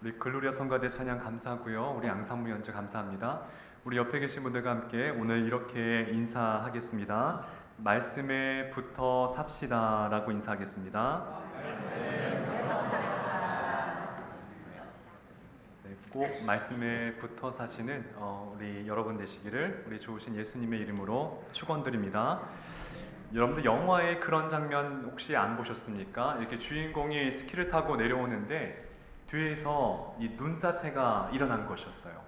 우리 글로리아 성가대 찬양 감사하고요. 우리 앙상무 연주 감사합니다. 우리 옆에 계신 분들과 함께 오늘 이렇게 인사하겠습니다. 말씀에 붙어 삽시다라고 인사하겠습니다. 네, 꼭 말씀에 붙어 사시는 우리 여러분 되시기를 우리 좋으신 예수님의 이름으로 축원드립니다. 여러분들 영화의 그런 장면 혹시 안 보셨습니까? 이렇게 주인공이 스키를 타고 내려오는데 뒤에서 이 눈사태가 일어난 것이었어요.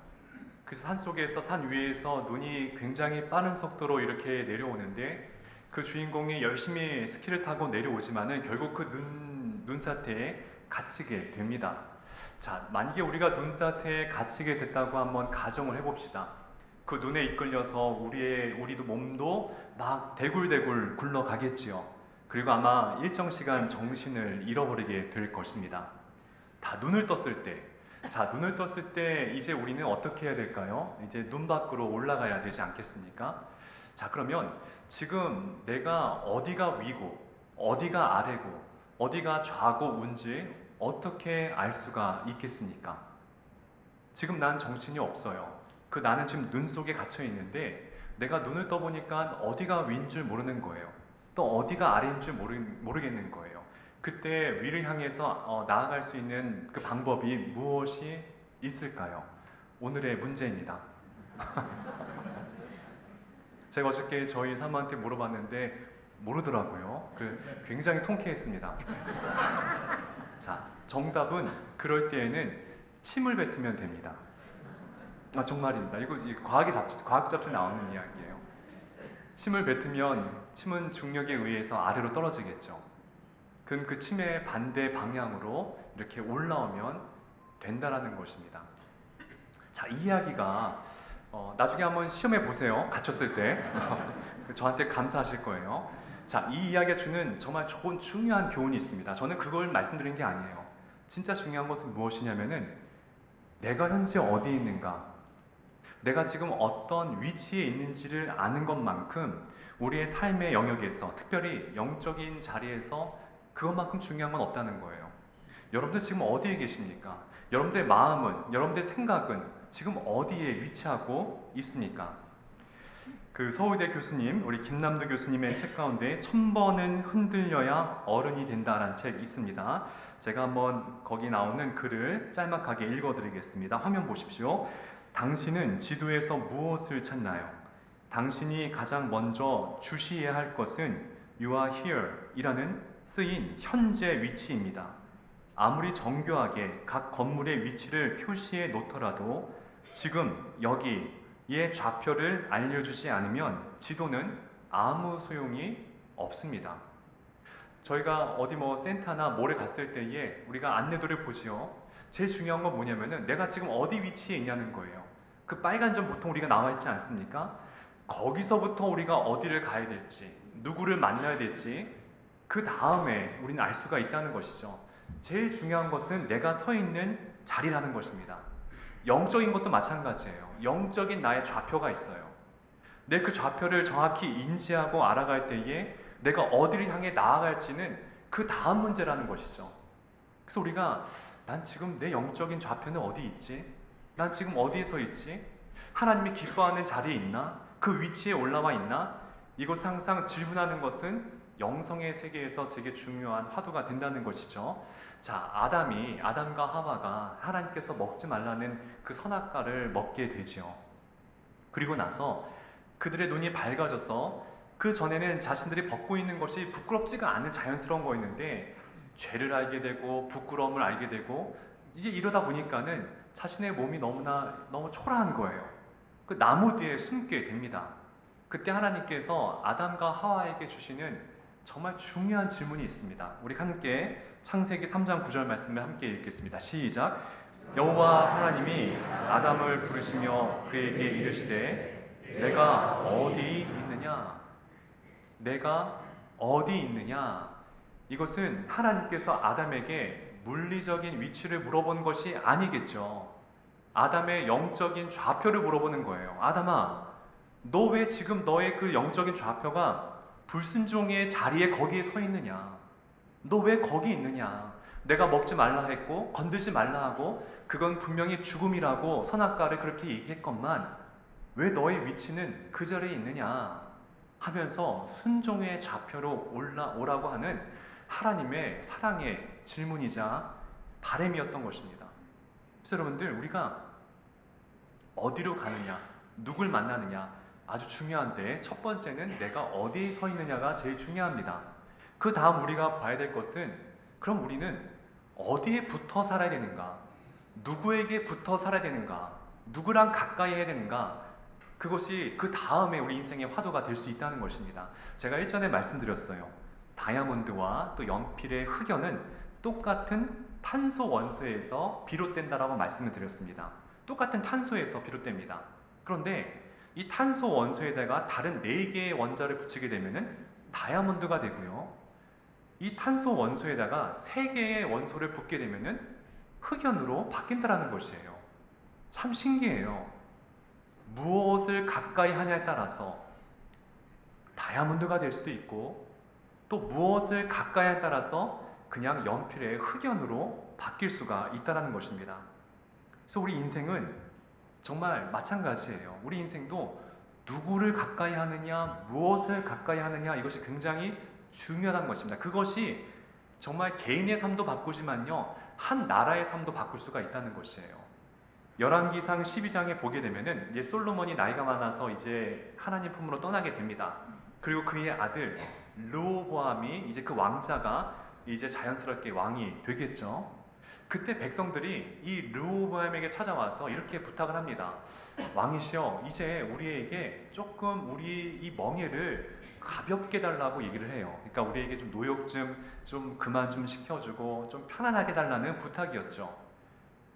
그래서 산속에서 산 위에서 눈이 굉장히 빠른 속도로 이렇게 내려오는데 그 주인공이 열심히 스키를 타고 내려오지만은 결국 그 눈사태에 갇히게 됩니다. 자, 만약에 우리가 눈사태에 갇히게 됐다고 한번 가정을 해봅시다. 그 눈에 이끌려서 우리도 몸도 막 대굴대굴 굴러가겠지요. 그리고 아마 일정 시간 정신을 잃어버리게 될 것입니다. 다 눈을 떴을 때, 눈을 떴을 때 이제 우리는 어떻게 해야 될까요? 이제 눈 밖으로 올라가야 되지 않겠습니까? 자, 그러면 지금 내가 어디가 위고, 어디가 아래고, 어디가 좌고 우인지 어떻게 알 수가 있겠습니까? 지금 난 정신이 없어요. 나는 지금 눈 속에 갇혀 있는데 내가 눈을 떠보니까 어디가 위인 줄 모르는 거예요. 또 어디가 아래인 줄 모르겠는 거예요. 그때 위를 향해서 나아갈 수 있는 그 방법이 무엇이 있을까요? 오늘의 문제입니다. 제가 어저께 저희 사모한테 물어봤는데 모르더라고요. 굉장히 통쾌했습니다. 자, 정답은 그럴 때에는 침을 뱉으면 됩니다. 정말입니다. 이거 과학 잡지 나오는 이야기예요. 침을 뱉으면 침은 중력에 의해서 아래로 떨어지겠죠. 그럼 그 침의 반대 방향으로 이렇게 올라오면 된다라는 것입니다. 자, 이 이야기가 나중에 한번 시험해 보세요. 갇혔을 때 저한테 감사하실 거예요. 자, 이 이야기가 주는 정말 좋은 중요한 교훈이 있습니다. 저는 그걸 말씀드린 게 아니에요. 진짜 중요한 것은 무엇이냐면은 내가 현재 어디에 있는가, 내가 지금 어떤 위치에 있는지를 아는 것만큼 우리의 삶의 영역에서, 특별히 영적인 자리에서 그것만큼 중요한 건 없다는 거예요. 여러분들 지금 어디에 계십니까? 여러분들의 마음은, 여러분들의 생각은 지금 어디에 위치하고 있습니까? 서울대 교수님, 우리 김남도 교수님의 책 가운데 1000번은 흔들려야 어른이 된다라는 책 있습니다. 제가 한번 거기 나오는 글을 짤막하게 읽어드리겠습니다. 화면 보십시오. 당신은 지도에서 무엇을 찾나요? 당신이 가장 먼저 주시해야 할 것은 You are here 이라는 쓰인 현재 위치입니다. 아무리 정교하게 각 건물의 위치를 표시해 놓더라도 지금 여기의 좌표를 알려주지 않으면 지도는 아무 소용이 없습니다. 저희가 어디 센터나 몰에 갔을 때에 우리가 안내도를 보지요. 제일 중요한 건 뭐냐면은 내가 지금 어디 위치에 있냐는 거예요. 그 빨간 점 보통 우리가 나와 있지 않습니까? 거기서부터 우리가 어디를 가야 될지, 누구를 만나야 될지 그 다음에 우리는 알 수가 있다는 것이죠. 제일 중요한 것은 내가 서 있는 자리라는 것입니다. 영적인 것도 마찬가지예요. 영적인 나의 좌표가 있어요. 내 그 좌표를 정확히 인지하고 알아갈 때에 내가 어디를 향해 나아갈지는 그 다음 문제라는 것이죠. 그래서 우리가 난 지금 내 영적인 좌표는 어디 있지? 난 지금 어디에 서 있지? 하나님이 기뻐하는 자리에 있나? 그 위치에 올라와 있나? 이것 항상 질문하는 것은 영성의 세계에서 되게 중요한 화두가 된다는 것이죠. 자, 아담과 하와가 하나님께서 먹지 말라는 그 선악과를 먹게 되죠. 그리고 나서 그들의 눈이 밝아져서 그 전에는 자신들이 벗고 있는 것이 부끄럽지가 않은 자연스러운 거였는데 죄를 알게 되고 부끄러움을 알게 되고 이제 이러다 보니까는 자신의 몸이 너무 초라한 거예요. 그 나무 뒤에 숨게 됩니다. 그때 하나님께서 아담과 하와에게 주시는 정말 중요한 질문이 있습니다. 우리 함께 창세기 3장 9절 말씀을 함께 읽겠습니다. 시작. 여호와 하나님이 아담을 부르시며 그에게 이르시되 내가 어디 있느냐? 내가 어디 있느냐? 이것은 하나님께서 아담에게 물리적인 위치를 물어본 것이 아니겠죠. 아담의 영적인 좌표를 물어보는 거예요. 아담아, 너 왜 지금 너의 그 영적인 좌표가 불순종의 자리에 거기에 서 있느냐? 너 왜 거기 있느냐? 내가 먹지 말라 했고 건들지 말라 하고 그건 분명히 죽음이라고 선악과를 그렇게 얘기했건만 왜 너의 위치는 그 자리에 있느냐 하면서 순종의 좌표로 올라오라고 하는 하나님의 사랑의 질문이자 바람이었던 것입니다. 그래서 여러분들, 우리가 어디로 가느냐, 누굴 만나느냐 아주 중요한데, 첫 번째는 내가 어디에 서 있느냐가 제일 중요합니다. 그 다음 우리가 봐야 될 것은, 그럼 우리는 어디에 붙어 살아야 되는가, 누구에게 붙어 살아야 되는가, 누구랑 가까이 해야 되는가, 그것이 그 다음에 우리 인생의 화두가 될 수 있다는 것입니다. 제가 일전에 말씀드렸어요. 다이아몬드와 또 연필의 흑연은 똑같은 탄소 원소에서 비롯된다라고 말씀을 드렸습니다. 똑같은 탄소에서 비롯됩니다. 그런데 이 탄소 원소에다가 다른 4개의 원자를 붙이게 되면은 다이아몬드가 되고요. 이 탄소 원소에다가 3개의 원소를 붙게 되면은 흑연으로 바뀐다라는 것이에요. 참 신기해요. 무엇을 가까이 하냐에 따라서 다이아몬드가 될 수도 있고, 또 무엇을 가까이 하냐에 따라서 그냥 연필의 흑연으로 바뀔 수가 있다는 것입니다. 그래서 우리 인생은 정말 마찬가지예요. 우리 인생도 누구를 가까이 하느냐, 무엇을 가까이 하느냐, 이것이 굉장히 중요하다는 것입니다. 그것이 정말 개인의 삶도 바꾸지만요, 한 나라의 삶도 바꿀 수가 있다는 것이에요. 열왕기상 12장에 보게 되면은 이제 솔로몬이 나이가 많아서 이제 하나님 품으로 떠나게 됩니다. 그리고 그의 아들 르호보암이 이제 그 왕자가 이제 자연스럽게 왕이 되겠죠. 그때 백성들이 이 르호보암에게 찾아와서 이렇게 부탁을 합니다. 왕이시여, 이제 우리에게 조금 우리 이 멍에를 가볍게 달라고 얘기를 해요. 그러니까 우리에게 좀 노역 좀 그만 좀 시켜주고 좀 편안하게 달라는 부탁이었죠.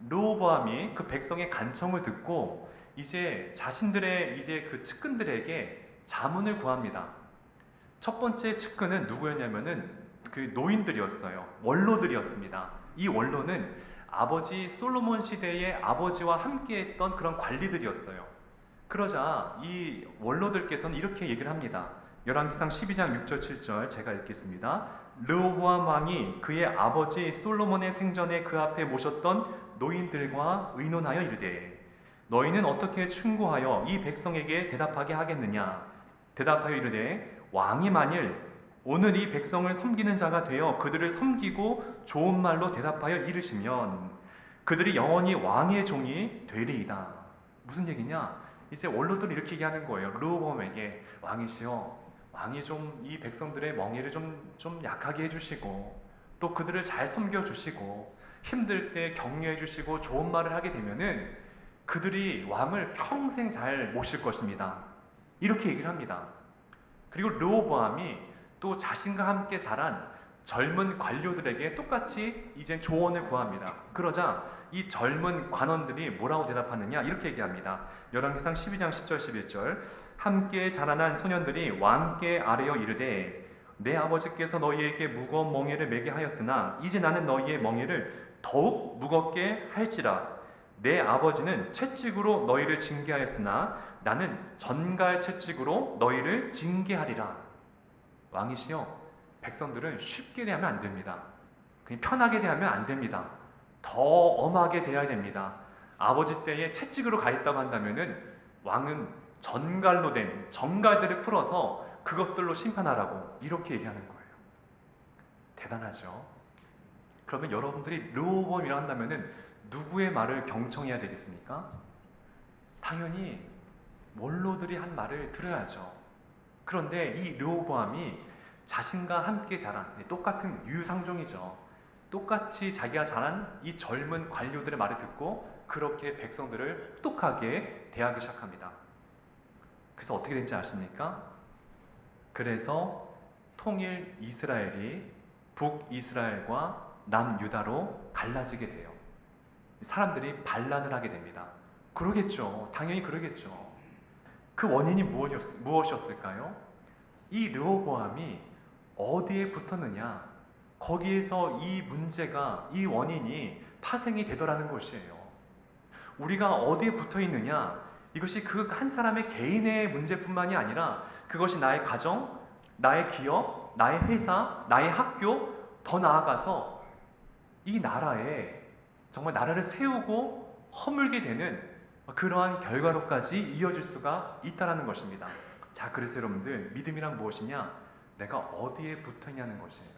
르호보암이 그 백성의 간청을 듣고 이제 자신들의 이제 그 측근들에게 자문을 구합니다. 첫 번째 측근은 누구였냐면은 그 노인들이었어요. 원로들이었습니다. 이 원로는 아버지 솔로몬 시대의 아버지와 함께했던 그런 관리들이었어요. 그러자 이 원로들께서는 이렇게 얘기를 합니다. 열왕기상 12장 6절 7절 제가 읽겠습니다. 르호보암 왕이 그의 아버지 솔로몬의 생전에 그 앞에 모셨던 노인들과 의논하여 이르되 너희는 어떻게 충고하여 이 백성에게 대답하게 하겠느냐. 대답하여 이르되 왕이 만일 오늘 이 백성을 섬기는 자가 되어 그들을 섬기고 좋은 말로 대답하여 이르시면 그들이 영원히 왕의 종이 되리이다. 무슨 얘기냐? 이제 원로들이 이렇게 얘기하는 거예요. 르호보암에게 왕이시여, 왕이 좀 이 백성들의 멍에를 좀 약하게 해주시고 또 그들을 잘 섬겨주시고 힘들 때 격려해 주시고 좋은 말을 하게 되면은 그들이 왕을 평생 잘 모실 것입니다. 이렇게 얘기를 합니다. 그리고 르호보암이 또 자신과 함께 자란 젊은 관료들에게 똑같이 이제 조언을 구합니다. 그러자 이 젊은 관원들이 뭐라고 대답하느냐, 이렇게 얘기합니다. 열왕기상 12장 10절 11절 함께 자라난 소년들이 왕께 아뢰어 이르되 내 아버지께서 너희에게 무거운 멍에를 매게 하였으나 이제 나는 너희의 멍에를 더욱 무겁게 할지라. 내 아버지는 채찍으로 너희를 징계하였으나 나는 전갈 채찍으로 너희를 징계하리라. 왕이시여, 백성들은 쉽게 대하면 안 됩니다. 그냥 편하게 대하면 안 됩니다. 더 엄하게 대해야 됩니다. 아버지 때에 채찍으로 가했다고 한다면은 왕은 전갈로 된 정갈들을 풀어서 그것들로 심판하라고 이렇게 얘기하는 거예요. 대단하죠. 그러면 여러분들이 르호보암이라 한다면은 누구의 말을 경청해야 되겠습니까? 당연히 원로들이 한 말을 들어야죠. 그런데 이 르호보암이 자신과 함께 자란 똑같은 유상종이죠. 똑같이 자기가 자란 이 젊은 관료들의 말을 듣고 그렇게 백성들을 혹독하게 대하기 시작합니다. 그래서 어떻게 된지 아십니까? 그래서 통일 이스라엘이 북이스라엘과 남유다로 갈라지게 돼요. 사람들이 반란을 하게 됩니다. 그러겠죠. 당연히 그러겠죠. 그 원인이 무엇이었을까요? 이 르호보암이 어디에 붙었느냐, 거기에서 이 문제가, 이 원인이 파생이 되더라는 것이에요. 우리가 어디에 붙어 있느냐, 이것이 그 한 사람의 개인의 문제뿐만이 아니라 그것이 나의 가정, 나의 기업, 나의 회사, 나의 학교, 더 나아가서 이 나라에 정말 나라를 세우고 허물게 되는 그러한 결과로까지 이어질 수가 있다는 것입니다. 자, 그래서 여러분들, 믿음이란 무엇이냐? 내가 어디에 붙어 있냐는 것이에요.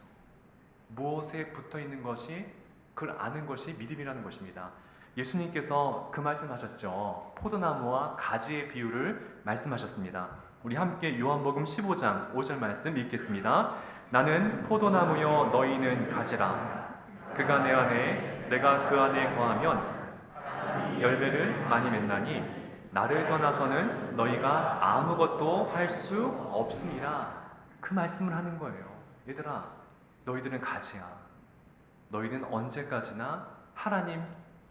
무엇에 붙어 있는 것이, 그걸 아는 것이 믿음이라는 것입니다. 예수님께서 그 말씀하셨죠. 포도나무와 가지의 비유를 말씀하셨습니다. 우리 함께 요한복음 15장 5절 말씀 읽겠습니다. 나는 포도나무요 너희는 가지라. 그가 내 안에 내가 그 안에 거하면 열매를 많이 맺나니 나를 떠나서는 너희가 아무것도 할 수 없음이라. 그 말씀을 하는 거예요. 얘들아, 너희들은 가지야. 너희는 언제까지나 하나님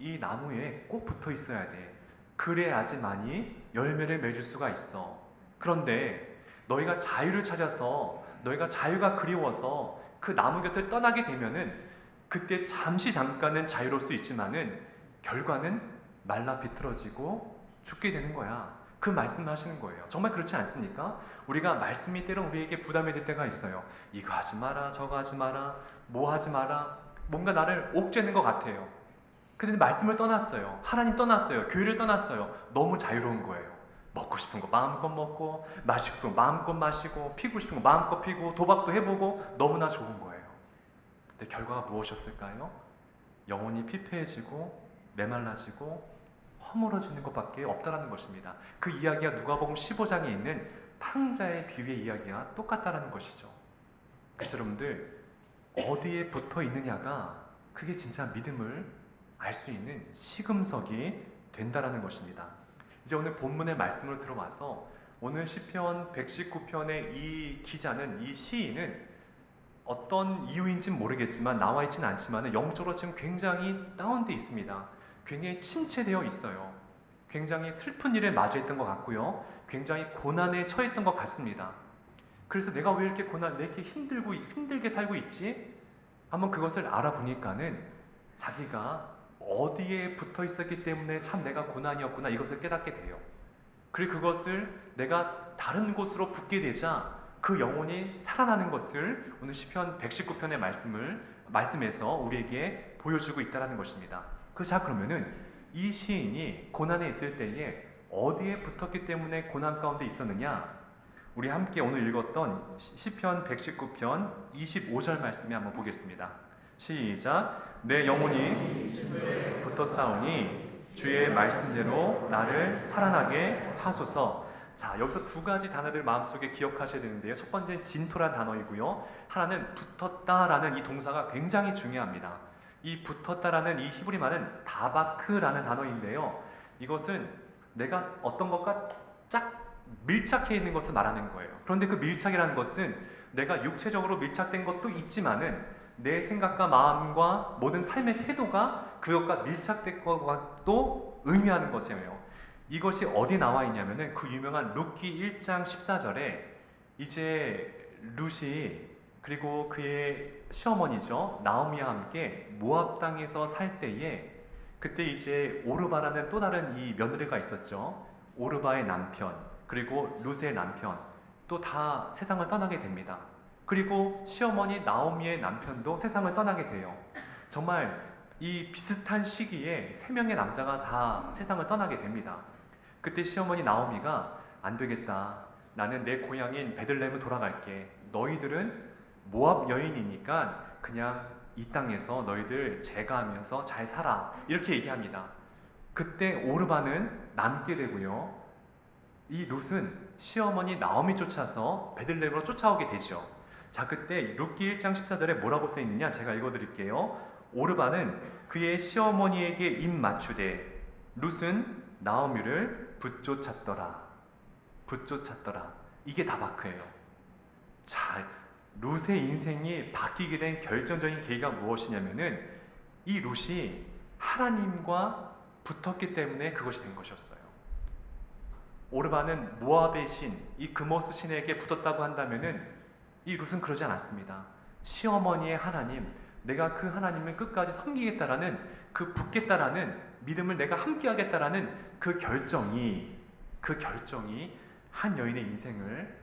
이 나무에 꼭 붙어 있어야 돼. 그래야지만이 열매를 맺을 수가 있어. 그런데 너희가 자유를 찾아서, 너희가 자유가 그리워서 그 나무 곁을 떠나게 되면은 그때 잠깐은 자유로울 수 있지만은 결과는 말라 비틀어지고 죽게 되는 거야. 그 말씀을 하시는 거예요. 정말 그렇지 않습니까? 우리가 말씀이 때론 우리에게 부담이 될 때가 있어요. 이거 하지 마라, 저거 하지 마라, 뭐 하지 마라. 뭔가 나를 옥죄는 것 같아요. 근데 말씀을 떠났어요. 하나님 떠났어요. 교회를 떠났어요. 너무 자유로운 거예요. 먹고 싶은 거 마음껏 먹고, 마시고 싶은 거 마음껏 마시고, 피고 싶은 거 마음껏 피고, 도박도 해보고, 너무나 좋은 거예요. 근데 결과가 무엇이었을까요? 영혼이 피폐해지고 메말라지고 허물어지는 것밖에 없다라는 것입니다. 그 이야기가 누가복음 15장에 있는 탕자의 비유의 이야기와 똑같다라는 것이죠. 그래서 여러분들, 어디에 붙어 있느냐가 그게 진짜 믿음을 알 수 있는 시금석이 된다라는 것입니다. 이제 오늘 본문의 말씀을 들어와서 오늘 시편 119편의 이 기자는, 이 시인은 어떤 이유인지는 모르겠지만, 나와 있지는 않지만 영적으로 지금 굉장히 다운돼 있습니다. 굉장히 침체되어 있어요. 굉장히 슬픈 일에 마주했던 것 같고요. 굉장히 고난에 처했던 것 같습니다. 그래서 내가 왜 이렇게 왜 이렇게 힘들게 살고 있지? 한번 그것을 알아보니까는 자기가 어디에 붙어 있었기 때문에 참 내가 고난이었구나, 이것을 깨닫게 돼요. 그리고 그것을 내가 다른 곳으로 붙게 되자 그 영혼이 살아나는 것을 오늘 시편 119편의 말씀에서 우리에게 보여주고 있다는 것입니다. 자, 그러면은 이 시인이 고난에 있을 때에 어디에 붙었기 때문에 고난 가운데 있었느냐? 우리 함께 오늘 읽었던 시편 119편 25절 말씀에 한번 보겠습니다. 시작. 내 영혼이 붙었사오니 주의 말씀대로 나를 살아나게 하소서. 자, 여기서 두 가지 단어를 마음속에 기억하셔야 되는데요. 첫 번째는 진토란 단어이고요. 하나는 붙었다라는 이 동사가 굉장히 중요합니다. 이 붙었다라는 이 히브리 말은 다바크라는 단어인데요. 이것은 내가 어떤 것과 짝 밀착해 있는 것을 말하는 거예요. 그런데 그 밀착이라는 것은 내가 육체적으로 밀착된 것도 있지만은 내 생각과 마음과 모든 삶의 태도가 그것과 밀착된 것과도 의미하는 것이에요. 이것이 어디 나와 있냐면은 그 유명한 룻기 1장 14절에 이제 룻이 그리고 그의 시어머니죠, 나오미와 함께 모압 땅에서 살 때에 그때 이제 오르바라는 또 다른 이 며느리가 있었죠. 오르바의 남편, 그리고 룻의 남편, 또 다 세상을 떠나게 됩니다. 그리고 시어머니 나오미의 남편도 세상을 떠나게 돼요. 정말 이 비슷한 시기에 세 명의 남자가 다 세상을 떠나게 됩니다. 그때 시어머니 나오미가 안 되겠다. 나는 내 고향인 베들레헴을 돌아갈게. 너희들은 모압 여인이니까 그냥 이 땅에서 너희들 제가하면서 잘 살아. 이렇게 얘기합니다. 그때 오르바는 남게 되고요. 이 룻은 시어머니 나오미 쫓아서 베들레헴으로 쫓아오게 되죠. 자, 그때 룻기 1장 14절에 뭐라고 써 있느냐? 제가 읽어드릴게요. 오르바는 그의 시어머니에게 입 맞추되 룻은 나오미를 붙쫓았더라. 붙쫓았더라. 이게 다바크예요. 자, 룻의 인생이 바뀌게 된 결정적인 계기가 무엇이냐면은 이 룻이 하나님과 붙었기 때문에 그것이 된 것이었어요. 오르바는 모압의 신, 이 그모스 신에게 붙었다고 한다면은 이 룻은 그러지 않았습니다. 시어머니의 하나님, 내가 그 하나님을 끝까지 섬기겠다라는 그 붙겠다라는 믿음을 내가 함께하겠다라는 그 결정이 한 여인의 인생을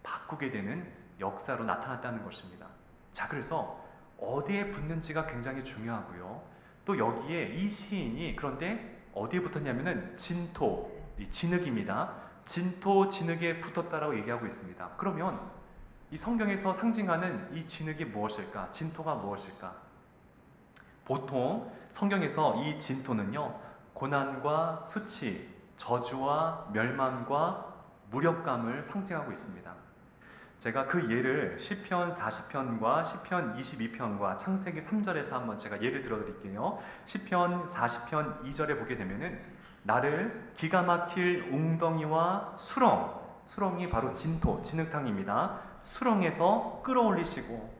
바꾸게 되는 역사로 나타났다는 것입니다. 자, 그래서 어디에 붙는지가 굉장히 중요하고요. 또 여기에 이 시인이 그런데 어디에 붙었냐면은 진토, 이 진흙입니다. 진토, 진흙에 붙었다라고 얘기하고 있습니다. 그러면 이 성경에서 상징하는 이 진흙이 무엇일까? 진토가 무엇일까? 보통 성경에서 이 진토는요, 고난과 수치, 저주와 멸망과 무력감을 상징하고 있습니다. 제가 그 예를 시편 40편과 시편 22편과 창세기 3절에서 한번 제가 예를 들어 드릴게요. 시편 40편 2절에 보게 되면은 나를 기가 막힐 웅덩이와 수렁이 바로 진토, 진흙탕입니다. 수렁에서 끌어올리시고,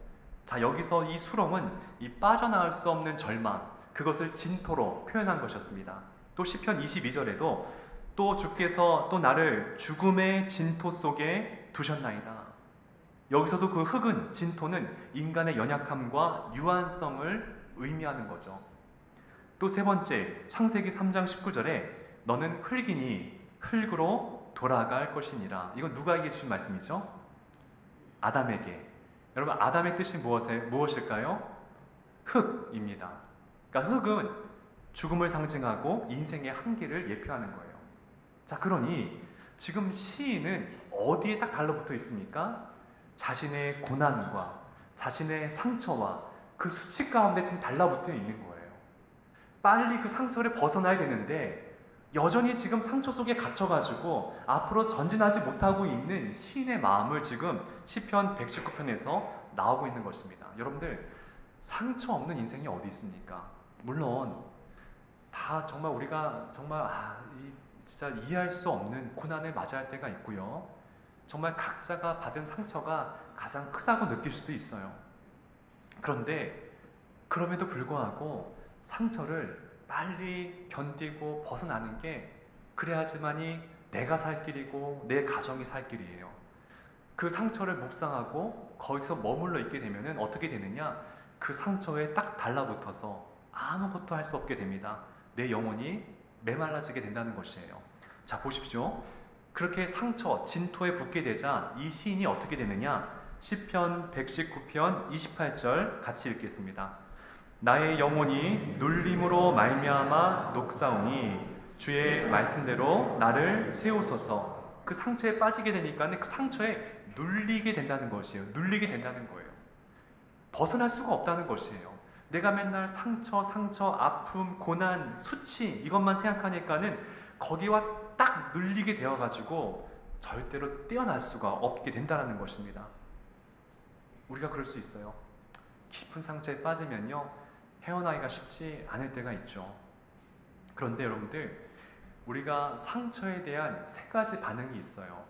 자, 여기서 이 수렁은 이 빠져나갈 수 없는 절망, 그것을 진토로 표현한 것이었습니다. 또 시편 22절에도 또 주께서 또 나를 죽음의 진토 속에 두셨나이다. 여기서도 그 흙은, 진토는 인간의 연약함과 유한성을 의미하는 거죠. 또 세 번째, 창세기 3장 19절에 너는 흙이니 흙으로 돌아갈 것이니라. 이건 누가에게 주신 말씀이죠? 아담에게. 여러분, 아담의 뜻이 무엇일까요? 흙입니다. 그러니까 흙은 죽음을 상징하고 인생의 한계를 예표하는 거예요. 자, 그러니 지금 시인은 어디에 딱 달라붙어 있습니까? 자신의 고난과 자신의 상처와 그 수치 가운데 좀 달라붙어 있는 거예요. 빨리 그 상처를 벗어나야 되는데 여전히 지금 상처 속에 갇혀가지고 앞으로 전진하지 못하고 있는 시인의 마음을 지금 시편 119편에서 나오고 있는 것입니다. 여러분들, 상처 없는 인생이 어디 있습니까? 물론 다 정말 우리가 정말 진짜 이해할 수 없는 고난을 맞이할 때가 있고요. 정말 각자가 받은 상처가 가장 크다고 느낄 수도 있어요. 그런데 그럼에도 불구하고 상처를 빨리 견디고 벗어나는 게, 그래야지만이 내가 살 길이고 내 가정이 살 길이에요. 그 상처를 묵상하고 거기서 머물러 있게 되면은 어떻게 되느냐? 그 상처에 딱 달라붙어서 아무것도 할 수 없게 됩니다. 내 영혼이 메말라지게 된다는 것이에요. 자, 보십시오. 그렇게 상처, 진토에 붙게 되자 이 시인이 어떻게 되느냐? 시편 119편 28절 같이 읽겠습니다. 나의 영혼이 눌림으로 말미암아 녹사오니 주의 말씀대로 나를 세우소서. 그 상처에 빠지게 되니까 그 상처에 눌리게 된다는 것이에요. 눌리게 된다는 거예요. 벗어날 수가 없다는 것이에요. 내가 맨날 상처, 아픔, 고난, 수치 이것만 생각하니까는 거기와 딱 눌리게 되어가지고 절대로 떼어날 수가 없게 된다는 것입니다. 우리가 그럴 수 있어요. 깊은 상처에 빠지면요, 헤어나기가 쉽지 않을 때가 있죠. 그런데 여러분들, 우리가 상처에 대한 세 가지 반응이 있어요.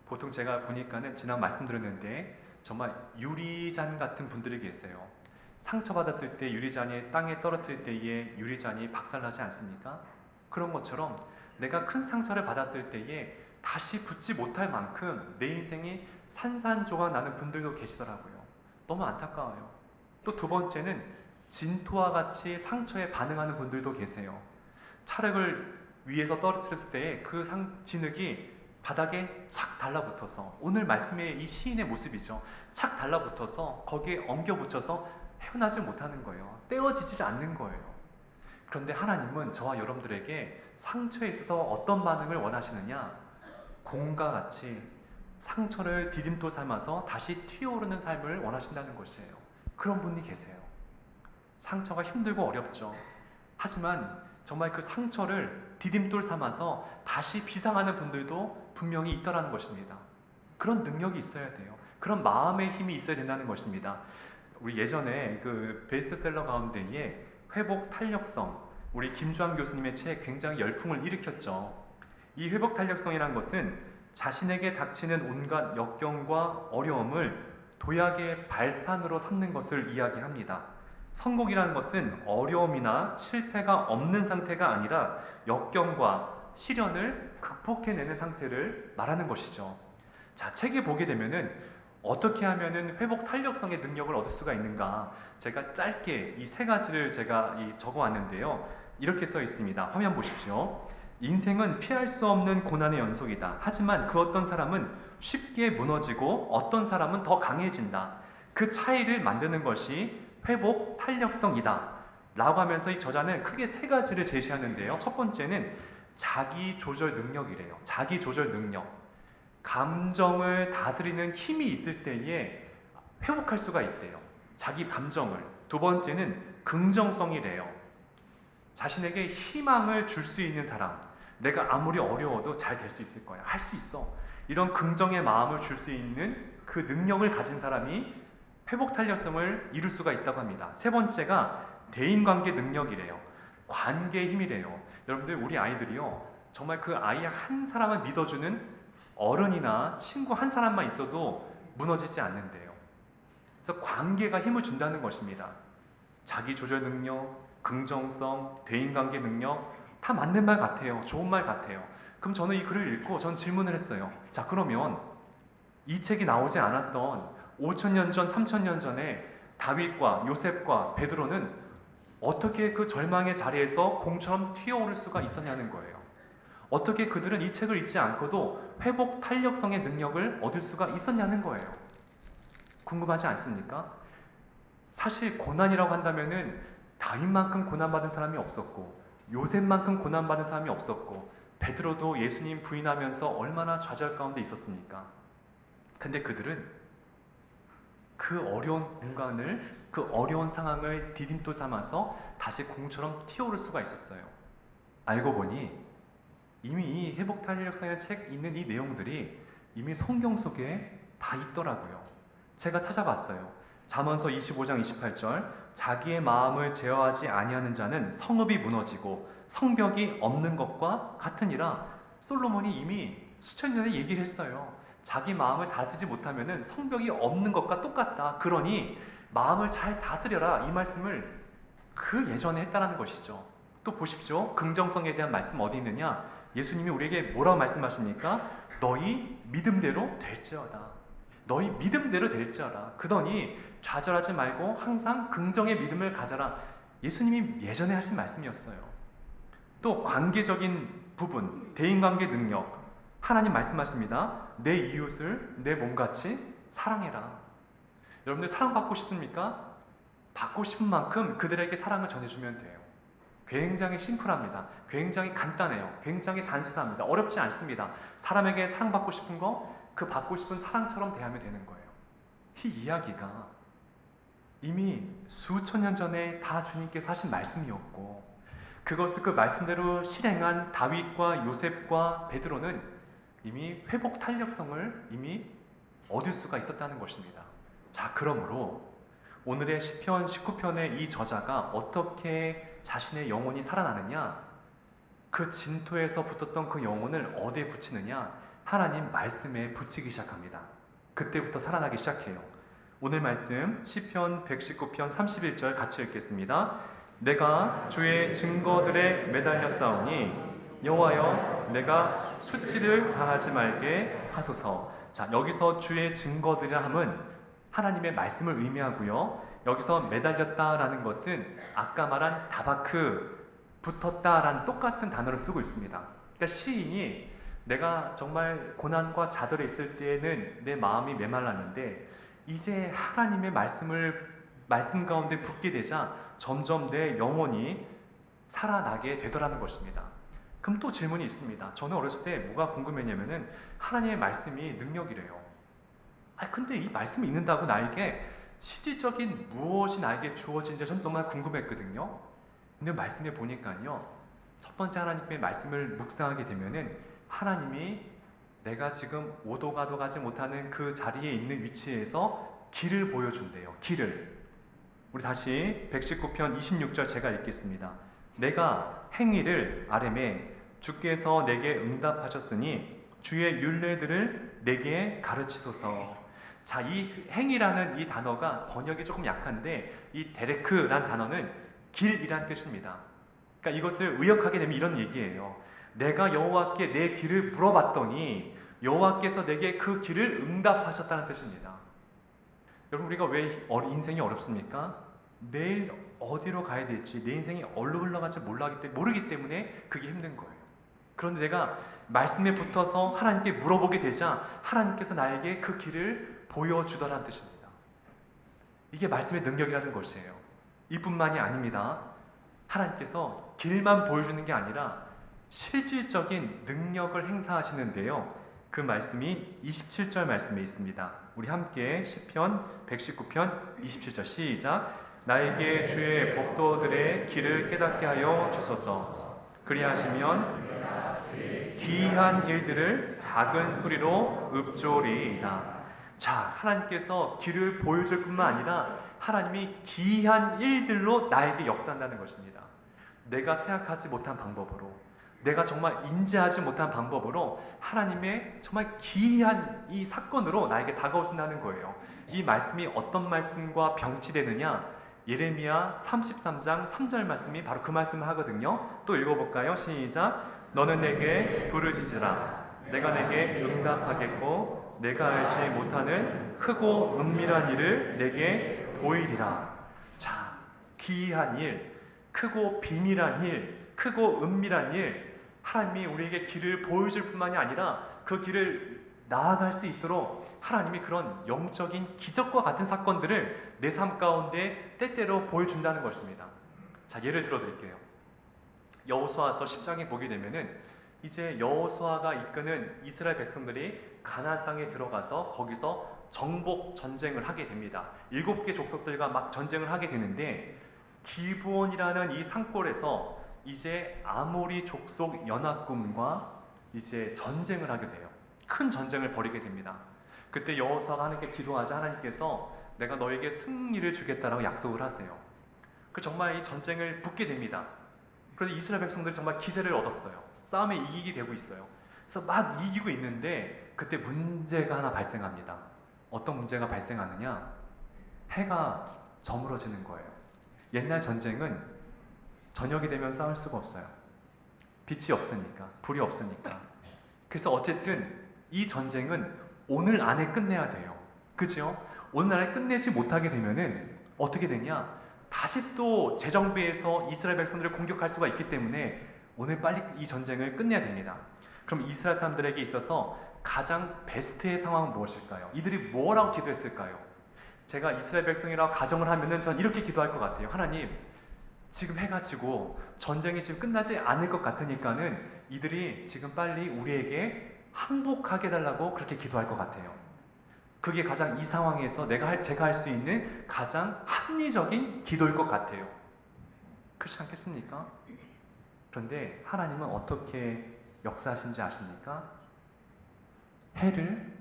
보통 제가 보니까는 지난 말씀드렸는데 정말 유리잔 같은 분들이 계세요. 상처받았을 때 유리잔이 땅에 떨어뜨릴 때에 유리잔이 박살나지 않습니까? 그런 것처럼 내가 큰 상처를 받았을 때에 다시 붙지 못할 만큼 내 인생이 산산조각 나는 분들도 계시더라고요. 너무 안타까워요. 또 두 번째는 진토와 같이 상처에 반응하는 분들도 계세요. 찰흙을 위에서 떨어뜨렸을 때 그 진흙이 바닥에 착 달라붙어서, 오늘 말씀의 이 시인의 모습이죠. 착 달라붙어서 거기에 엉겨붙여서 헤어나지 못하는 거예요. 떼어지지 않는 거예요. 그런데 하나님은 저와 여러분들에게 상처에 있어서 어떤 반응을 원하시느냐? 공과 같이 상처를 디딤돌 삼아서 다시 튀어오르는 삶을 원하신다는 것이에요. 그런 분이 계세요. 상처가 힘들고 어렵죠. 하지만 정말 그 상처를 디딤돌 삼아서 다시 비상하는 분들도 분명히 있다라는 것입니다. 그런 능력이 있어야 돼요. 그런 마음의 힘이 있어야 된다는 것입니다. 우리 예전에 그 베스트셀러 가운데에 회복 탄력성, 우리 김주환 교수님의 책 굉장히 열풍을 일으켰죠. 이 회복 탄력성이란 것은 자신에게 닥치는 온갖 역경과 어려움을 도약의 발판으로 삼는 것을 이야기합니다. 성공이라는 것은 어려움이나 실패가 없는 상태가 아니라 역경과 시련을 극복해내는 상태를 말하는 것이죠. 자, 책에 보게 되면은 어떻게 하면은 회복 탄력성의 능력을 얻을 수가 있는가? 제가 짧게 이 세 가지를 제가 적어 왔는데요. 이렇게 써 있습니다. 화면 보십시오. 인생은 피할 수 없는 고난의 연속이다. 하지만 그 어떤 사람은 쉽게 무너지고 어떤 사람은 더 강해진다. 그 차이를 만드는 것이 회복 탄력성이다 라고 하면서 이 저자는 크게 세 가지를 제시하는데요. 첫 번째는 자기 조절 능력이래요. 자기 조절 능력. 감정을 다스리는 힘이 있을 때에 회복할 수가 있대요. 자기 감정을. 두 번째는 긍정성이래요. 자신에게 희망을 줄 수 있는 사람. 내가 아무리 어려워도 잘 될 수 있을 거야. 할 수 있어. 이런 긍정의 마음을 줄 수 있는 그 능력을 가진 사람이 회복 탄력성을 이룰 수가 있다고 합니다. 세 번째가 대인관계 능력이래요. 관계의 힘이래요. 여러분들, 우리 아이들이요, 정말 그 아이 한 사람을 믿어주는 어른이나 친구 한 사람만 있어도 무너지지 않는데요. 그래서 관계가 힘을 준다는 것입니다. 자기 조절 능력, 긍정성, 대인관계 능력, 다 맞는 말 같아요. 좋은 말 같아요. 그럼 저는 이 글을 읽고 전 질문을 했어요. 자, 그러면 이 책이 나오지 않았던 5,000년 전, 3,000년 전에 다윗과 요셉과 베드로는 어떻게 그 절망의 자리에서 공처럼 튀어오를 수가 있었냐는 거예요. 어떻게 그들은 이 책을 읽지 않고도 회복 탄력성의 능력을 얻을 수가 있었냐는 거예요. 궁금하지 않습니까? 사실 고난이라고 한다면은 다윗만큼 고난받은 사람이 없었고, 요셉만큼 고난받은 사람이 없었고, 베드로도 예수님 부인하면서 얼마나 좌절 가운데 있었습니까? 근데 그들은 그 어려운 공간을, 그 어려운 상황을 디딤돌 삼아서 다시 공처럼 튀어오를 수가 있었어요. 알고 보니 이미 이 회복 탄력성의 책 있는 이 내용들이 이미 성경 속에 다 있더라고요. 제가 찾아봤어요. 잠언서 25장 28절, 자기의 마음을 제어하지 아니하는 자는 성읍이 무너지고 성벽이 없는 것과 같으니라. 솔로몬이 이미 수천 년에 얘기를 했어요. 자기 마음을 다스리지 못하면 성벽이 없는 것과 똑같다. 그러니 마음을 잘 다스려라. 이 말씀을 그 예전에 했다라는 것이죠. 또 보십시오. 긍정성에 대한 말씀 어디 있느냐? 예수님이 우리에게 뭐라고 말씀하십니까? 너희 믿음대로 될지어다. 너희 믿음대로 될지어다. 그러니 좌절하지 말고 항상 긍정의 믿음을 가져라. 예수님이 예전에 하신 말씀이었어요. 또 관계적인 부분, 대인관계 능력. 하나님 말씀하십니다. 내 이웃을 내 몸같이 사랑해라. 여러분들 사랑받고 싶습니까? 받고 싶은 만큼 그들에게 사랑을 전해주면 돼요. 굉장히 심플합니다. 굉장히 간단해요. 굉장히 단순합니다. 어렵지 않습니다. 사람에게 사랑받고 싶은 거, 그 받고 싶은 사랑처럼 대하면 되는 거예요. 이 이야기가 이미 수천 년 전에 다 주님께서 하신 말씀이었고, 그것을 그 말씀대로 실행한 다윗과 요셉과 베드로는 이미 회복 탄력성을 이미 얻을 수가 있었다는 것입니다. 자, 그러므로 오늘의 시편 19편의 이 저자가 어떻게 자신의 영혼이 살아나느냐, 그 진토에서 붙었던 그 영혼을 어디에 붙이느냐, 하나님 말씀에 붙이기 시작합니다. 그때부터 살아나기 시작해요. 오늘 말씀 시편 119편 31절 같이 읽겠습니다. 내가 주의 증거들에 매달려 싸우니 여호와여 내가 수치를 당하지 말게 하소서. 자, 여기서 주의 증거들이라 함은 하나님의 말씀을 의미하고요. 여기서 매달렸다라는 것은 아까 말한 다바크, 붙었다라는 똑같은 단어를 쓰고 있습니다. 그러니까 시인이 내가 정말 고난과 좌절에 있을 때에는 내 마음이 메말랐는데 이제 하나님의 말씀 가운데 붙게 되자 점점 내 영혼이 살아나게 되더라는 것입니다. 그럼 또 질문이 있습니다. 저는 어렸을 때 뭐가 궁금했냐면은 하나님의 말씀이 능력이래요. 근데 이 말씀을 읽는다고 나에게 실질적인 무엇이 나에게 주어진지 전 정말 궁금했거든요. 근데 말씀에 보니까요, 첫 번째 하나님의 말씀을 묵상하게 되면은 하나님이 내가 지금 오도 가도 가지 못하는 그 자리에 있는 위치에서 길을 보여준대요. 길을. 우리 다시 119편 26절 제가 읽겠습니다. 내가 행위를 아뢰매 주께서 내게 응답하셨으니 주의 율례들을 내게 가르치소서. 자, 이 행위라는 이 단어가 번역이 조금 약한데 이 데레크란 단어는 길이란 뜻입니다. 그러니까 이것을 의역하게 되면 이런 얘기예요. 내가 여호와께 내 길을 물어봤더니 여호와께서 내게 그 길을 응답하셨다는 뜻입니다. 여러분, 우리가 왜 인생이 어렵습니까? 내일 어디로 가야 될지, 내 인생이 어디로 흘러갈지 모르기 때문에 그게 힘든 거예요. 그런데 내가 말씀에 붙어서 하나님께 물어보게 되자 하나님께서 나에게 그 길을 보여주더라는 뜻입니다. 이게 말씀의 능력이라는 것이에요. 이뿐만이 아닙니다. 하나님께서 길만 보여주는 게 아니라 실질적인 능력을 행사하시는데요. 그 말씀이 27절 말씀에 있습니다. 우리 함께 시편 119편 27절 시작. 나에게 주의 법도들의 길을 깨닫게 하여 주소서. 그리하시면 기이한 일들을 작은 소리로 읊조리이다. 자, 하나님께서 길을 보여줄 뿐만 아니라 하나님이 기이한 일들로 나에게 역사한다는 것입니다. 내가 생각하지 못한 방법으로, 내가 정말 인지하지 못한 방법으로 하나님의 정말 기이한 이 사건으로 나에게 다가오신다는 거예요. 이 말씀이 어떤 말씀과 병치되느냐? 예레미야 33장 3절 말씀이 바로 그 말씀을 하거든요. 또 읽어볼까요? 시작. 너는 내게 부르짖으라. 내가 내게 응답하겠고 내가 알지 못하는 크고 은밀한 일을 내게 보이리라. 자, 기이한 일, 크고 비밀한 일, 크고 은밀한 일, 하나님이 우리에게 길을 보여줄 뿐만이 아니라 그 길을 나아갈 수 있도록 하나님이 그런 영적인 기적과 같은 사건들을 내 삶 가운데 때때로 보여준다는 것입니다. 자, 예를 들어 드릴게요. 여호수아서 10장에 보게 되면은 이제 여호수아가 이끄는 이스라엘 백성들이 가나안 땅에 들어가서 거기서 정복 전쟁을 하게 됩니다. 7개 족속들과 막 전쟁을 하게 되는데 기브온이라는 이 산골에서 이제 아모리 족속 연합군과 이제 전쟁을 하게 돼요. 큰 전쟁을 벌이게 됩니다. 그때 여호수아가 하나님께 기도하자 하나님께서 내가 너에게 승리를 주겠다라고 약속을 하세요. 그 정말 이 전쟁을 붙게 됩니다. 그런데 이스라엘 백성들이 정말 기세를 얻었어요. 싸움에 이기게 되고 있어요. 그래서 막 이기고 있는데 그때 문제가 하나 발생합니다. 어떤 문제가 발생하느냐? 해가 저물어지는 거예요. 옛날 전쟁은 저녁이 되면 싸울 수가 없어요. 빛이 없으니까, 불이 없으니까. 그래서 어쨌든 이 전쟁은 오늘 안에 끝내야 돼요. 그죠? 오늘 안에 끝내지 못하게 되면은 어떻게 되냐? 다시 또 재정비해서 이스라엘 백성들을 공격할 수가 있기 때문에 오늘 빨리 이 전쟁을 끝내야 됩니다. 그럼 이스라엘 사람들에게 있어서 가장 베스트의 상황은 무엇일까요? 이들이 뭐라고 기도했을까요? 제가 이스라엘 백성이라고 가정을 하면은 전 이렇게 기도할 것 같아요. 하나님, 지금 해가 지고 전쟁이 지금 끝나지 않을 것 같으니까는 이들이 지금 빨리 우리에게 항복하게 해달라고 그렇게 기도할 것 같아요. 그게 가장 이 상황에서 제가 할 수 있는 가장 합리적인 기도일 것 같아요. 그렇지 않겠습니까? 그런데 하나님은 어떻게 역사하신지 아십니까? 해를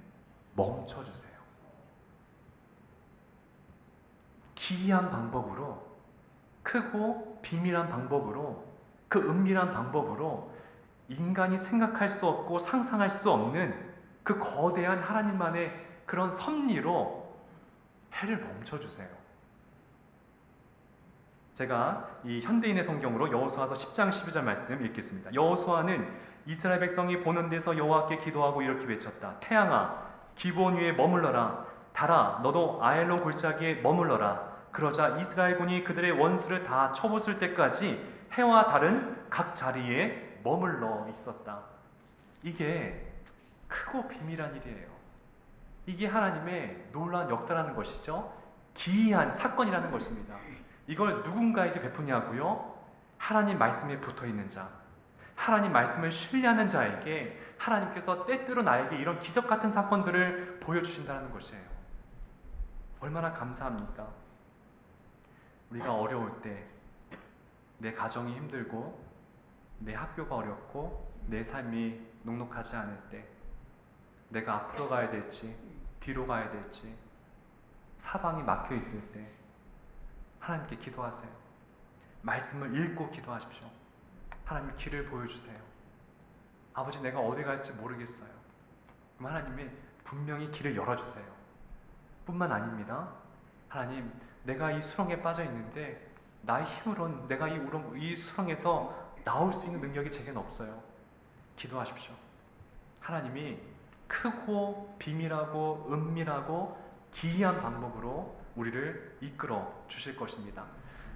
멈춰주세요. 기이한 방법으로, 크고 비밀한 방법으로, 그 은밀한 방법으로 인간이 생각할 수 없고 상상할 수 없는 그 거대한 하나님만의 그런 섭리로 해를 멈춰주세요. 제가 이 현대인의 성경으로 여호수아서 10장 12절 말씀 읽겠습니다. 여호수아는 이스라엘 백성이 보는 데서 여호와께 기도하고 이렇게 외쳤다. 태양아, 기브온 위에 머물러라. 달아, 너도 아엘론 골짜기에 머물러라. 그러자 이스라엘군이 그들의 원수를 다 쳐부술 때까지 해와 달은 각 자리에 머물러 있었다. 이게 크고 비밀한 일이에요. 이게 하나님의 놀라운 역사라는 것이죠. 기이한 사건이라는 것입니다. 이걸 누군가에게 베푸냐고요? 하나님 말씀에 붙어있는 자, 하나님 말씀을 신뢰하는 자에게 하나님께서 때때로 나에게 이런 기적 같은 사건들을 보여주신다는 것이에요. 얼마나 감사합니까? 우리가 어려울 때, 내 가정이 힘들고 내 학교가 어렵고 내 삶이 녹록하지 않을 때, 내가 앞으로 가야 될지 뒤로 가야 될지 사방이 막혀 있을 때 하나님께 기도하세요. 말씀을 읽고 기도하십시오. 하나님 길을 보여주세요. 아버지, 내가 어디 갈지 모르겠어요. 그럼 하나님이 분명히 길을 열어주세요. 뿐만 아닙니다. 하나님, 내가 이 수렁에 빠져 있는데 나의 힘으로는 내가 이 수렁에서 나올 수 있는 능력이 제게는 없어요. 기도하십시오. 하나님이 크고 비밀하고 은밀하고 기이한 방법으로 우리를 이끌어 주실 것입니다.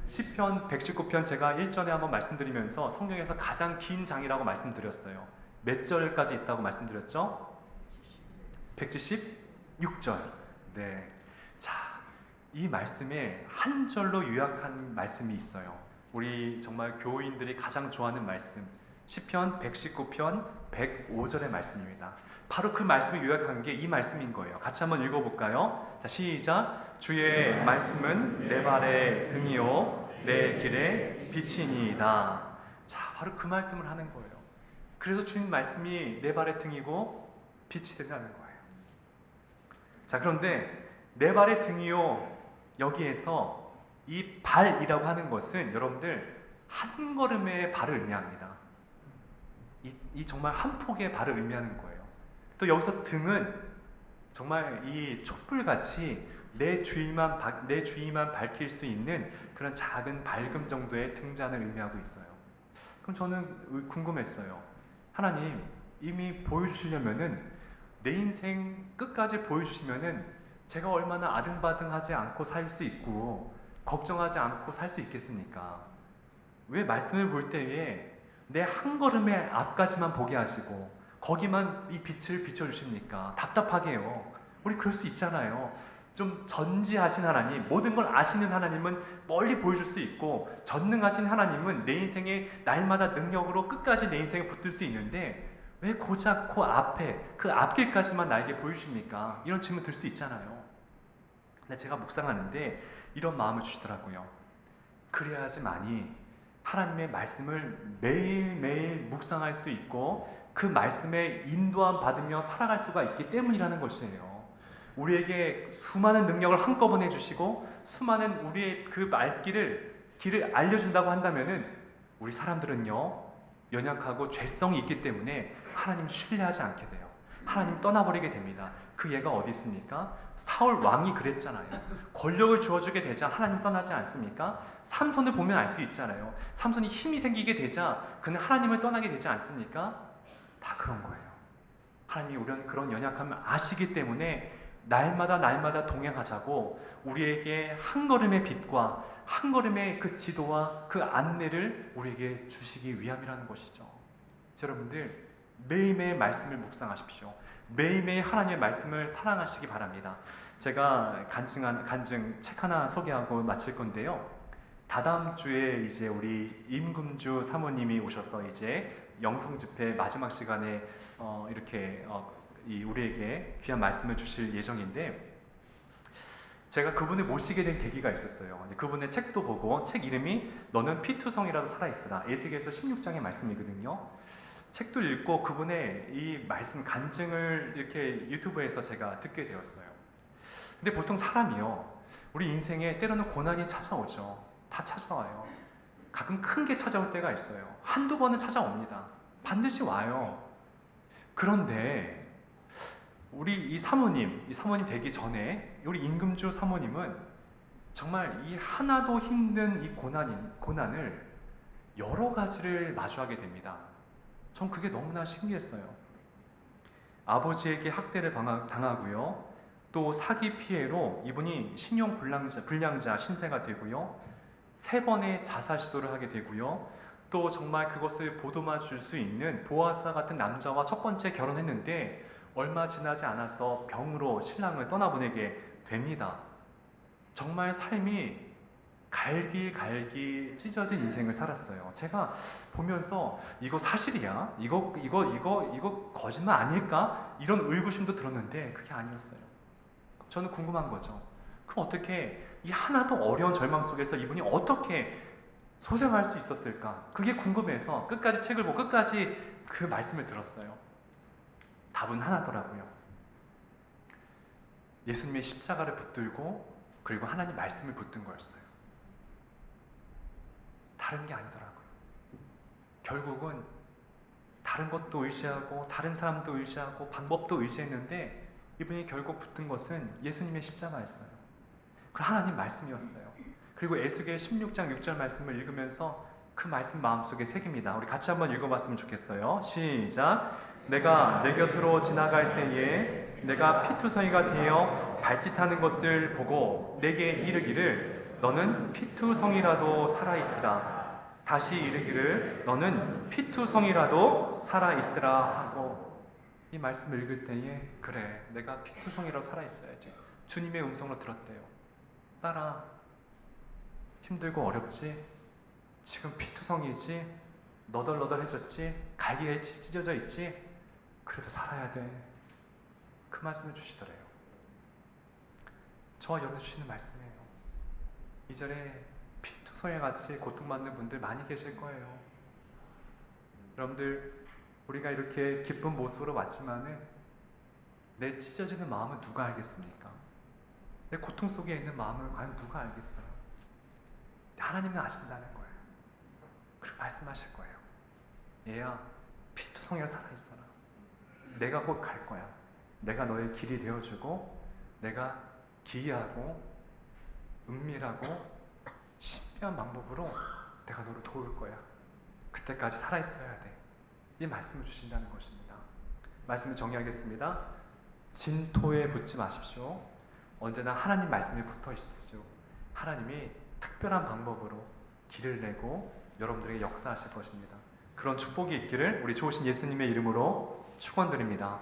시편 119편 제가 일전에 한번 말씀드리면서 성경에서 가장 긴 장이라고 말씀드렸어요. 몇 절까지 있다고 말씀드렸죠? 176절. 네. 자, 이 말씀에 한 절로 요약한 말씀이 있어요. 우리 정말 교인들이 가장 좋아하는 말씀, 시편 119편 105절의 말씀입니다. 바로 그 말씀을 요약한 게 이 말씀인 거예요. 같이 한번 읽어볼까요? 자, 시작. 주의 말씀은 내 발의 등이요 내 길의 빛이니이다. 자, 바로 그 말씀을 하는 거예요. 그래서 주님 말씀이 내 발의 등이고 빛이 된다는 거예요. 자, 그런데 내 발의 등이요, 여기에서 이 발이라고 하는 것은 여러분들 한 걸음의 발을 의미합니다. 이 정말 한 폭의 발을 의미하는 거예요. 또 여기서 등은 정말 이 촛불같이 내 주위만 밝힐 수 있는 그런 작은 밝음 정도의 등잔을 의미하고 있어요. 그럼 저는 궁금했어요. 하나님, 이미 보여주시려면은 내 인생 끝까지 보여주시면은 제가 얼마나 아등바등하지 않고 살 수 있고 걱정하지 않고 살 수 있겠습니까? 왜 말씀을 볼 때에 내 한 걸음의 앞까지만 보게 하시고 거기만 이 빛을 비춰주십니까? 답답하게요. 우리 그럴 수 있잖아요. 좀 전지하신 하나님, 모든 걸 아시는 하나님은 멀리 보여줄 수 있고, 전능하신 하나님은 내 인생에 날마다 능력으로 끝까지 내 인생에 붙들 수 있는데 왜 고작 그 앞에, 그 앞길까지만 나에게 보여주십니까? 이런 질문 들 수 있잖아요. 근데 제가 묵상하는데 이런 마음을 주시더라고요. 그래야지만이 하나님의 말씀을 매일매일 묵상할 수 있고 그 말씀에 인도함 받으며 살아갈 수가 있기 때문이라는 것이에요. 우리에게 수많은 능력을 한꺼번에 주시고 수많은 우리의 그 길을 알려준다고 한다면은 우리 사람들은요, 연약하고 죄성이 있기 때문에 하나님 신뢰하지 않게 돼요. 하나님 떠나버리게 됩니다. 그 예가 어디 있습니까? 사울 왕이 그랬잖아요. 권력을 주어주게 되자 하나님 떠나지 않습니까? 삼손을 보면 알 수 있잖아요. 삼손이 힘이 생기게 되자 그는 하나님을 떠나게 되지 않습니까? 다 그런 거예요. 하나님이 우리는 그런 연약함을 아시기 때문에 날마다 동행하자고 우리에게 한 걸음의 빛과 한 걸음의 그 지도와 그 안내를 우리에게 주시기 위함이라는 것이죠. 여러분들 매일매일 말씀을 묵상하십시오. 매일매일 하나님의 말씀을 사랑하시기 바랍니다. 제가 간증 책 하나 소개하고 마칠 건데요. 다다음 주에 이제 우리 임금주 사모님이 오셔서 이제 영성 집회 마지막 시간에 우리에게 귀한 말씀을 주실 예정인데, 제가 그분을 모시게 된 계기가 있었어요. 그분의 책도 보고, 책 이름이 너는 피투성이라도 살아있으라, 에스겔서 16장의 말씀이거든요. 책도 읽고 그분의 이 말씀 간증을 이렇게 유튜브에서 제가 듣게 되었어요. 근데 보통 사람이요, 우리 인생에 때로는 고난이 찾아오죠. 다 찾아와요. 가끔 큰 게 찾아올 때가 있어요. 한두 번은 찾아옵니다. 반드시 와요. 그런데 우리 이 사모님 되기 전에 우리 임금주 사모님은 정말 이 하나도 힘든 이 고난을 여러 가지를 마주하게 됩니다. 전 그게 너무나 신기했어요. 아버지에게 학대를 당하고요. 또 사기 피해로 이분이 신용 불량자 신세가 되고요. 3번의 자살 시도를 하게 되고요. 또 정말 그것을 보도만 줄 수 있는 보아사 같은 남자와 첫 번째 결혼했는데 얼마 지나지 않아서 병으로 신랑을 떠나보내게 됩니다. 정말 삶이 갈기 찢어진 인생을 살았어요. 제가 보면서 이거 사실이야? 이거 거짓말 아닐까? 이런 의구심도 들었는데 그게 아니었어요. 저는 궁금한 거죠. 그럼 어떻게 이 하나도 어려운 절망 속에서 이분이 어떻게 소생할 수 있었을까? 그게 궁금해서 끝까지 책을 보고 끝까지 그 말씀을 들었어요. 답은 하나더라고요. 예수님의 십자가를 붙들고 그리고 하나님 말씀을 붙든 거였어요. 다른 게 아니더라고요. 결국은 다른 것도 의지하고 다른 사람도 의지하고 방법도 의지했는데 이분이 결국 붙든 것은 예수님의 십자가였어요. 그 하나님 말씀이었어요. 그리고 에스겔 16장 6절 말씀을 읽으면서 그 말씀 마음속에 새깁니다. 우리 같이 한번 읽어봤으면 좋겠어요. 시작. 내가 내 곁으로 지나갈 때에 내가 피투성이가 되어 발짓하는 것을 보고 내게 이르기를 너는 피투성이라도 살아있으라. 다시 이르기를 너는 피투성이라도 살아있으라 하고, 이 말씀을 읽을 때에 그래, 내가 피투성이라도 살아있어야지. 주님의 음성으로 들었대요. 딸아, 힘들고 어렵지? 지금 피투성이지? 너덜너덜해졌지? 갈기가 찢어져 있지? 그래도 살아야 돼. 그 말씀을 주시더래요. 저와 여러분 주시는 말씀이에요. 이전에 피투성이 같이 고통받는 분들 많이 계실 거예요. 여러분들, 우리가 이렇게 기쁜 모습으로 왔지만은 내 찢어지는 마음은 누가 알겠습니까? 내 고통 속에 있는 마음을 과연 누가 알겠어요? 하나님은 아신다는 거예요. 그리고 말씀하실 거예요. 얘야, 피투성이라 살아있어라. 내가 곧 갈 거야. 내가 너의 길이 되어주고, 내가 기이하고 은밀하고 신비한 방법으로 내가 너를 도울 거야. 그때까지 살아있어야 돼. 이 말씀을 주신다는 것입니다. 말씀을 정리하겠습니다. 진토에 붙지 마십시오. 언제나 하나님 말씀에 붙어 있십시오. 하나님이 특별한 방법으로 길을 내고 여러분들에게 역사하실 것입니다. 그런 축복이 있기를 우리 좋으신 예수님의 이름으로 축원드립니다.